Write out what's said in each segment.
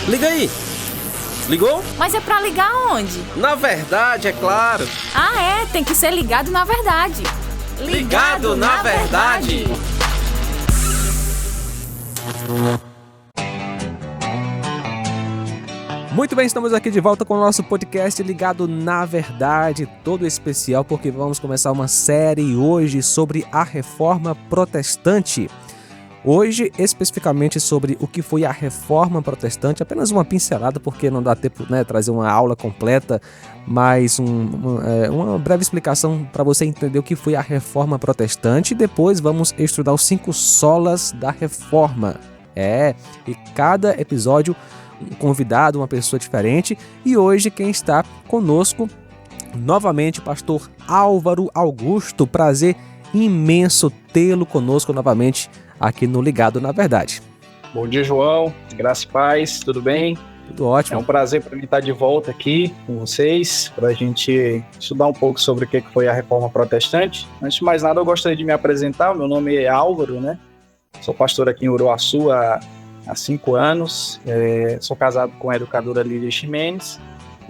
Liga aí! Ligou? Mas é pra ligar onde? Na verdade, é claro! Ah, é? Tem que ser ligado na verdade! Ligado na verdade! Muito bem, estamos aqui de volta com o nosso podcast Ligado na Verdade, todo especial porque vamos começar uma série hoje sobre a Reforma Protestante. Hoje, especificamente sobre o que foi a Reforma Protestante, apenas uma pincelada porque não dá tempo, né, trazer uma aula completa, mas uma breve explicação para você entender o que foi a Reforma Protestante e depois vamos estudar os 5 solas da Reforma. E cada episódio um convidado, uma pessoa diferente, e hoje quem está conosco novamente, o pastor Álvaro Augusto. Prazer imenso tê-lo conosco novamente aqui no Ligado na Verdade. Bom dia, João, graça e paz, tudo bem? Tudo ótimo. É um prazer para mim estar de volta aqui com vocês, para a gente estudar um pouco sobre o que foi a Reforma Protestante. Antes de mais nada, eu gostaria de me apresentar. Meu nome é Álvaro, né? Sou pastor aqui em Uruaçu há 5 anos, sou casado com a educadora Lídia Ximenes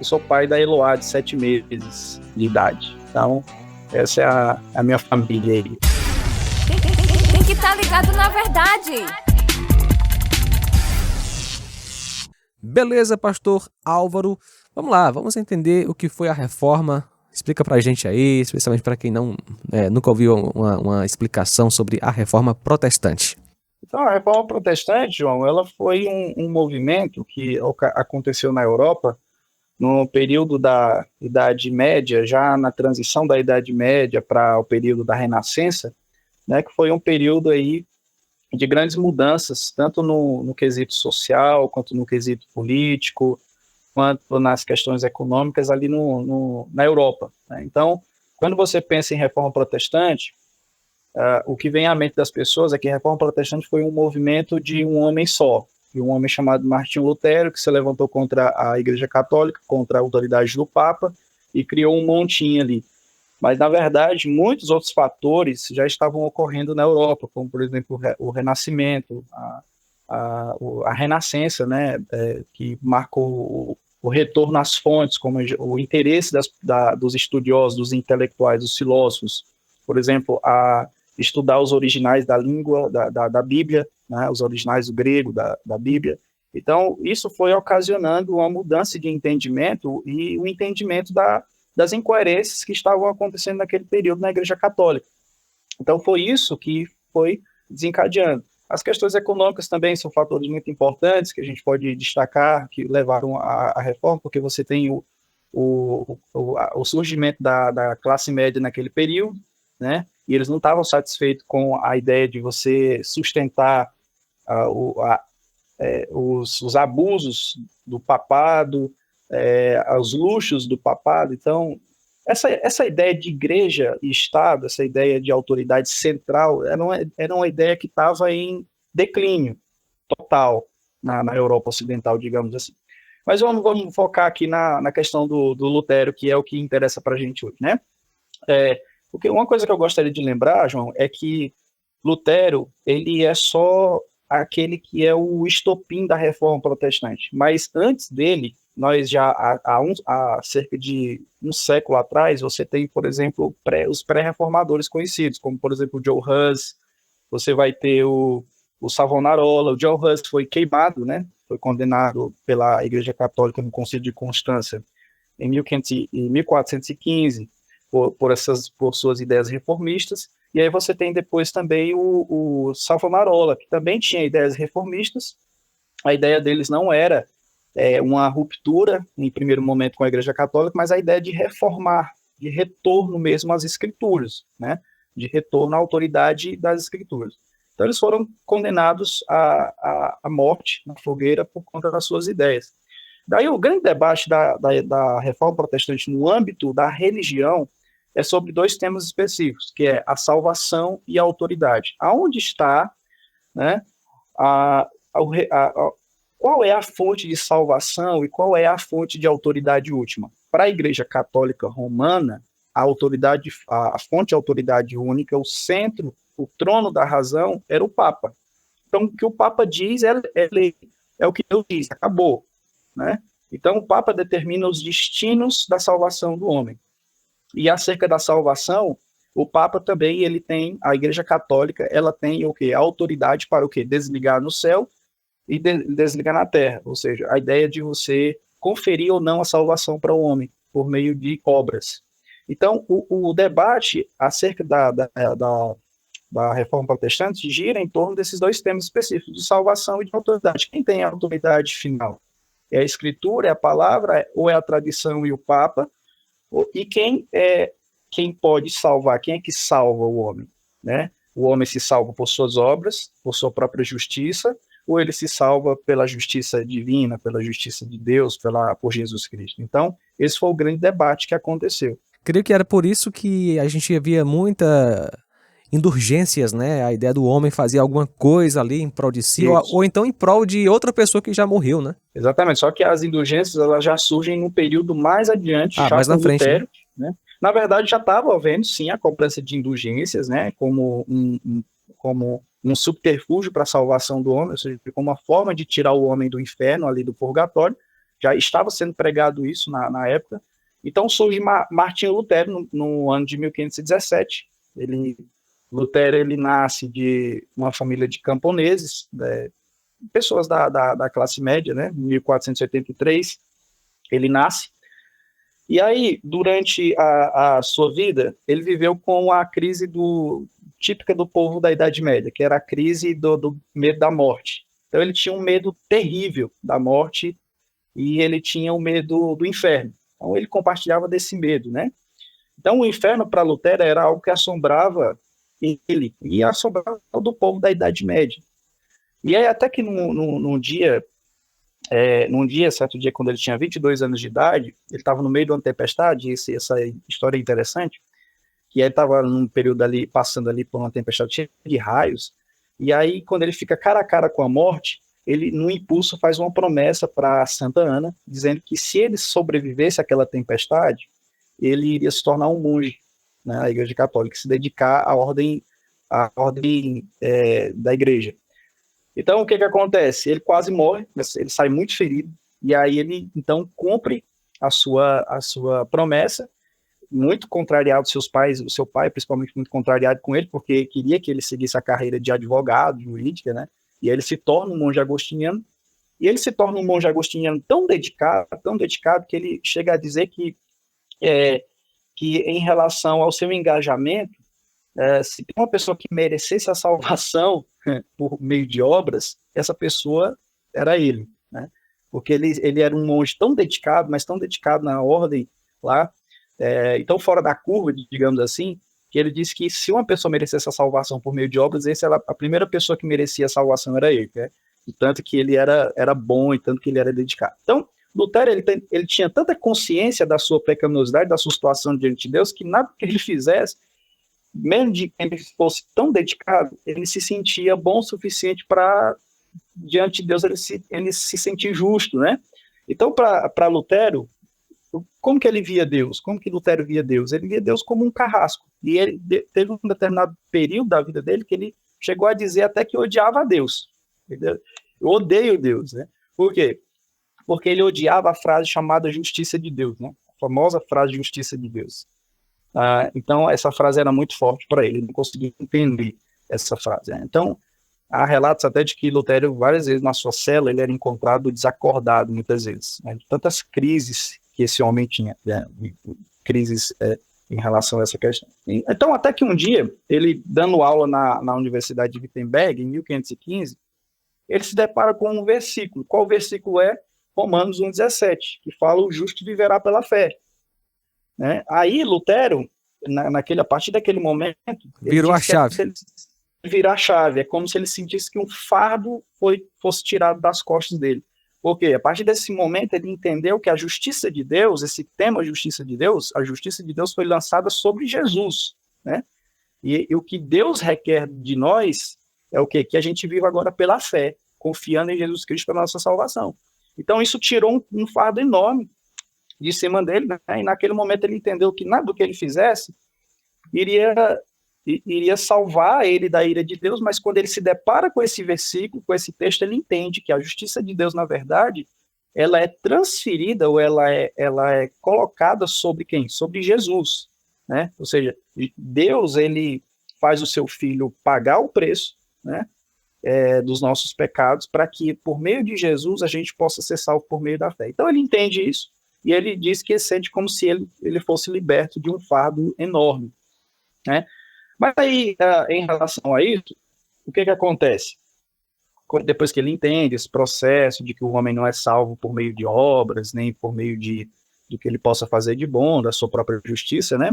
e sou pai da Eloá, de 7 meses de idade. Então, essa é a minha família aí. Tem que estar ligado na verdade! Beleza, pastor Álvaro. Vamos lá, vamos entender o que foi a Reforma. Explica pra gente aí, especialmente para quem nunca ouviu uma explicação sobre a Reforma Protestante. Então, a Reforma Protestante, João, ela foi um movimento que aconteceu na Europa no período da Idade Média, já na transição da Idade Média para o período da Renascença, né, que foi um período aí de grandes mudanças, tanto no quesito social, quanto no quesito político, quanto nas questões econômicas ali na Europa, né? Então, quando você pensa em Reforma Protestante, o que vem à mente das pessoas é que a Reforma Protestante foi um movimento de um homem só, de um homem chamado Martinho Lutero, que se levantou contra a Igreja Católica, contra a autoridade do Papa, e criou um montinho ali. Mas, na verdade, muitos outros fatores já estavam ocorrendo na Europa, como, por exemplo, o Renascimento, a Renascença, né, que marcou o retorno às fontes, como o interesse dos estudiosos, dos intelectuais, dos filósofos, por exemplo, a estudar os originais da língua da Bíblia, né, os originais do grego da Bíblia. Então, isso foi ocasionando uma mudança de entendimento e o entendimento das incoerências que estavam acontecendo naquele período na Igreja Católica. Então, foi isso que foi desencadeando. As questões econômicas também são fatores muito importantes que a gente pode destacar, que levaram à reforma, porque você tem o surgimento da classe média naquele período, né? E eles não estavam satisfeitos com a ideia de você sustentar os abusos do papado, os luxos do papado. Então, essa ideia de igreja e Estado, essa ideia de autoridade central, era uma ideia que estava em declínio total na Europa Ocidental, digamos assim. Mas vamos focar aqui na questão do Lutero, que é o que interessa para a gente hoje, né? Porque uma coisa que eu gostaria de lembrar, João, é que Lutero, ele é só aquele que é o estopim da Reforma Protestante. Mas antes dele, nós já há cerca de um século atrás, você tem, por exemplo, os pré-reformadores conhecidos, como, por exemplo, o Joe Hus, você vai ter o Savonarola. O Joe Hus foi queimado, né? Foi condenado pela Igreja Católica no Concílio de Constância em 1415, por suas ideias reformistas. E aí você tem depois também o Savonarola, que também tinha ideias reformistas. A ideia deles não era uma ruptura, em primeiro momento, com a Igreja Católica, mas a ideia de reformar, de retorno mesmo às Escrituras, né? De retorno à autoridade das Escrituras. Então eles foram condenados à morte na fogueira por conta das suas ideias. Daí o grande debate da Reforma Protestante no âmbito da religião é sobre 2 temas específicos, que é a salvação e a autoridade. Aonde está, né, qual é a fonte de salvação e qual é a fonte de autoridade última? Para a Igreja Católica Romana, a fonte de autoridade única, o centro, o trono da razão, era o Papa. Então, o que o Papa diz é lei, é o que Deus diz, acabou, né? Então, o Papa determina os destinos da salvação do homem. E acerca da salvação, o Papa também, ele tem, a Igreja Católica, ela tem o quê? A autoridade para o quê? Desligar no céu e desligar na terra. Ou seja, a ideia de você conferir ou não a salvação para o homem por meio de obras. Então, o debate acerca da reforma protestante gira em torno desses dois temas específicos, de salvação e de autoridade. Quem tem a autoridade final? É a Escritura, é a palavra, ou é a tradição e o Papa? E quem pode salvar? Quem é que salva o homem? Né? O homem se salva por suas obras, por sua própria justiça, ou ele se salva pela justiça divina, pela justiça de Deus, por Jesus Cristo? Então, esse foi o grande debate que aconteceu. Creio que era por isso que a gente via muita indulgências, né? A ideia do homem fazer alguma coisa ali em prol de si, ou então em prol de outra pessoa que já morreu, né? Exatamente, só que as indulgências elas já surgem num período mais adiante, já mais com na frente, Lutero, né? Na verdade, já estava havendo, sim, a cobrança de indulgências, né? Como um subterfúgio para a salvação do homem, ou seja, como uma forma de tirar o homem do inferno, ali do purgatório. Já estava sendo pregado isso na época. Então surge Martinho Lutero no ano de 1517. Lutero ele nasce de uma família de camponeses, pessoas da classe média, né? Em 1483 ele nasce. E aí, durante a sua vida, ele viveu com a crise típica do povo da Idade Média, que era a crise do medo da morte. Então ele tinha um medo terrível da morte e ele tinha o medo do inferno. Então ele compartilhava desse medo, né? Então o inferno para Lutero era algo que assombrava ele e assombrava todo o povo da Idade Média. E aí até que num dia, certo dia, quando ele tinha 22 anos de idade, ele estava no meio de uma tempestade, essa história é interessante, que ele estava num período ali, passando ali por uma tempestade cheia de raios, e aí quando ele fica cara a cara com a morte, ele, no impulso, faz uma promessa para Santa Ana, dizendo que se ele sobrevivesse àquela tempestade, ele iria se tornar um monge, né, na Igreja Católica, se dedicar à ordem da Igreja. Então, o que acontece? Ele quase morre, ele sai muito ferido, e aí ele, então, cumpre a sua promessa, muito contrariado dos seus pais, o seu pai, principalmente, muito contrariado com ele, porque queria que ele seguisse a carreira de advogado, jurídica, né? E aí ele se torna um monge agostiniano, e ele se torna um monge agostiniano tão dedicado, que ele chega a dizer que em relação ao seu engajamento, se tem uma pessoa que merecesse a salvação por meio de obras, essa pessoa era ele, né? Porque ele era um monge tão dedicado, mas tão dedicado na ordem lá, então fora da curva, digamos assim, que ele disse que se uma pessoa merecesse a salvação por meio de obras, a primeira pessoa que merecia a salvação era ele, né? E tanto que ele era bom e tanto que ele era dedicado. Então, Lutero, ele tinha tanta consciência da sua pecaminosidade, da sua situação diante de Deus, que nada que ele fizesse, mesmo de que ele fosse tão dedicado, ele se sentia bom o suficiente para, diante de Deus, ele se sentir justo, né? Então, para Lutero, como que ele via Deus? Como que Lutero via Deus? Ele via Deus como um carrasco. E ele teve um determinado período da vida dele que ele chegou a dizer até que odiava a Deus. Entendeu? Eu odeio Deus, né? Por quê? Porque ele odiava a frase chamada justiça de Deus, né? A famosa frase justiça de Deus. Então, essa frase era muito forte para ele não conseguia entender essa frase, né? Então, há relatos até de que Lutero, várias vezes na sua cela, ele era encontrado desacordado, muitas vezes, né? De tantas crises que esse homem tinha, né? Crises em relação a essa questão. Então, até que um dia, ele dando aula na Universidade de Wittenberg, em 1515, ele se depara com um versículo. Qual versículo é? Romanos 1,17, que fala: o justo viverá pela fé. Né? Aí, Lutero, a partir daquele momento, virou a chave. Virar a chave. É como se ele sentisse que um fardo fosse tirado das costas dele. Porque a partir desse momento ele entendeu que a justiça de Deus, esse tema justiça de Deus, a justiça de Deus foi lançada sobre Jesus, né? E o que Deus requer de nós é o quê? Que a gente viva agora pela fé, confiando em Jesus Cristo para a nossa salvação. Então isso tirou um fardo enorme de cima dele, né? E naquele momento ele entendeu que nada do que ele fizesse iria iria salvar ele da ira de Deus, mas quando ele se depara com esse versículo, com esse texto, ele entende que a justiça de Deus, na verdade, ela é transferida ou ela é colocada sobre quem? Sobre Jesus, né? Ou seja, Deus, ele faz o seu filho pagar o preço, né, dos nossos pecados, para que por meio de Jesus a gente possa ser salvo por meio da fé. Então ele entende isso e ele diz que sente como se ele fosse liberto de um fardo enorme, né? Mas aí, em relação a isso, o que acontece? Depois que ele entende esse processo de que o homem não é salvo por meio de obras, nem por meio do que ele possa fazer de bom, da sua própria justiça, né?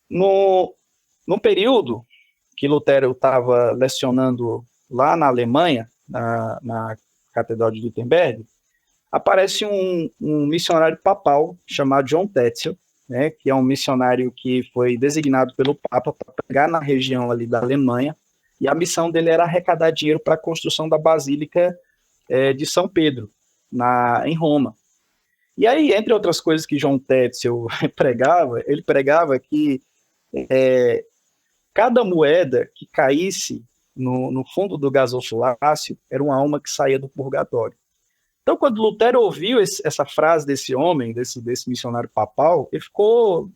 No período que Lutero estava lecionando lá na Alemanha, na Catedral de Wittenberg, aparece um missionário papal chamado John Tetzel, né, que é um missionário que foi designado pelo Papa para pregar na região ali da Alemanha, e a missão dele era arrecadar dinheiro para a construção da Basílica de São Pedro, em Roma. E aí, entre outras coisas que John Tetzel pregava, ele pregava que cada moeda que caísse no fundo do gasofilácio era uma alma que saía do purgatório. Então, quando Lutero ouviu essa frase desse homem, desse missionário papal, ele ficou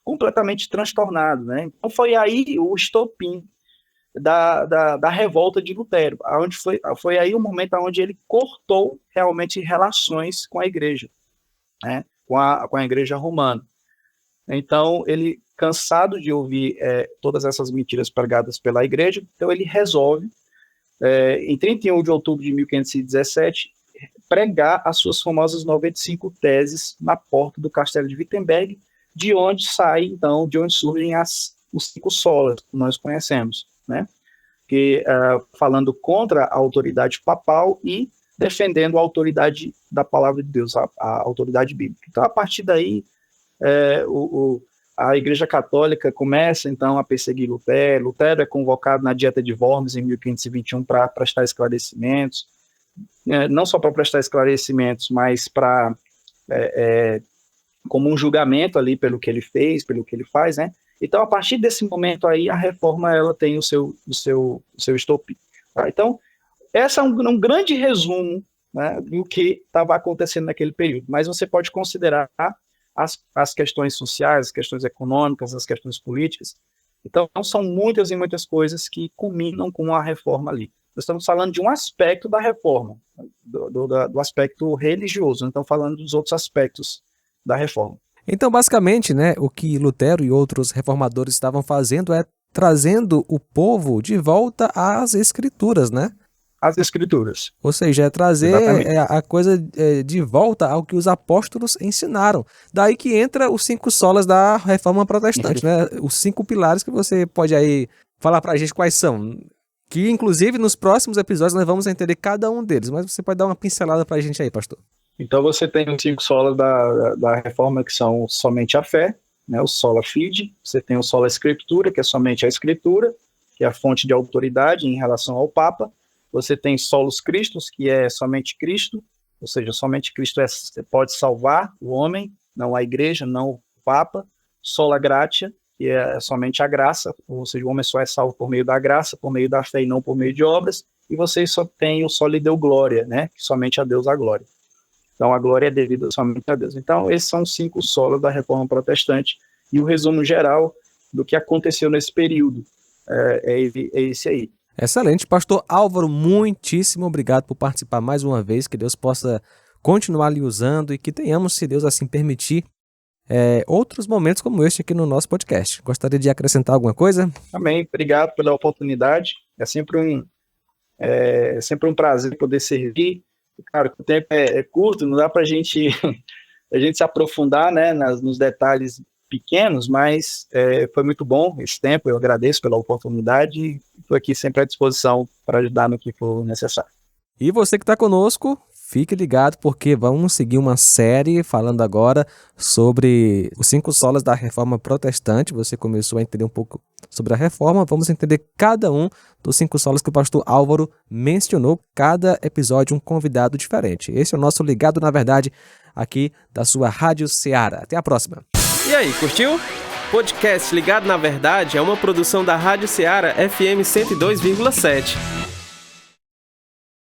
completamente transtornado, né? Então, foi aí o estopim da revolta de Lutero, foi aí o momento onde ele cortou realmente relações com a igreja, né? com a igreja romana. Então, ele, cansado de ouvir todas essas mentiras pregadas pela igreja, então ele resolve, em 31 de outubro de 1517, pregar as suas famosas 95 teses na porta do castelo de Wittenberg, de onde surgem os 5 solas que nós conhecemos, né? Que, falando contra a autoridade papal e defendendo a autoridade da palavra de Deus, a autoridade bíblica. Então, a partir daí, a Igreja Católica começa, então, a perseguir Lutero. Lutero é convocado na Dieta de Worms, em 1521, para prestar esclarecimentos, não só para prestar esclarecimentos, mas para como um julgamento ali pelo que ele fez, pelo que ele faz, né? Então, a partir desse momento aí, a reforma ela tem o seu estopim. Tá? Então, esse é um grande resumo, né, do que estava acontecendo naquele período. Mas você pode considerar as questões sociais, as questões econômicas, as questões políticas. Então, são muitas e muitas coisas que culminam com a reforma ali. Nós estamos falando de um aspecto da reforma, do aspecto religioso, não estamos falando dos outros aspectos da reforma. Então, basicamente, né, o que Lutero e outros reformadores estavam fazendo é trazendo o povo de volta às escrituras, né? As escrituras. Ou seja, é trazer a coisa de volta ao que os apóstolos ensinaram. Daí que entra os 5 solas da reforma protestante, né? Os 5 pilares que você pode aí falar pra gente quais são. Que, inclusive, nos próximos episódios nós vamos entender cada um deles. Mas você pode dar uma pincelada pra gente aí, pastor. Então você tem os 5 solas da reforma, que são somente a fé, né, o sola fide. Você tem o sola escritura, que é somente a escritura, que é a fonte de autoridade em relação ao Papa. Você tem solus Christus, que é somente Cristo, ou seja, somente Cristo pode salvar o homem, não a igreja, não o Papa. Sola gratia, que é somente a graça, ou seja, o homem só é salvo por meio da graça, por meio da fé e não por meio de obras. E você só tem o soli deo glória, né, que somente a Deus a glória. Então, a glória é devida somente a Deus. Então, esses são os 5 solas da reforma protestante. E o resumo geral do que aconteceu nesse período é esse aí. Excelente. Pastor Álvaro, muitíssimo obrigado por participar mais uma vez. Que Deus possa continuar lhe usando e que tenhamos, se Deus assim permitir, outros momentos como este aqui no nosso podcast. Gostaria de acrescentar alguma coisa? Amém. Obrigado pela oportunidade. É sempre um prazer poder servir. Claro, o tempo é curto, não dá para a gente se aprofundar, né, nos detalhes pequenos, mas foi muito bom esse tempo. Eu agradeço pela oportunidade e estou aqui sempre à disposição para ajudar no que for necessário. E você que está conosco, fique ligado porque vamos seguir uma série falando agora sobre os 5 solas da reforma protestante. Você começou a entender um pouco sobre a reforma, vamos entender cada um dos 5 solas que o pastor Álvaro mencionou, cada episódio um convidado diferente. Esse é o nosso Ligado na Verdade aqui da sua Rádio Ceará. Até a próxima. E aí, curtiu? Podcast Ligado na Verdade é uma produção da Rádio Ceará FM 102,7.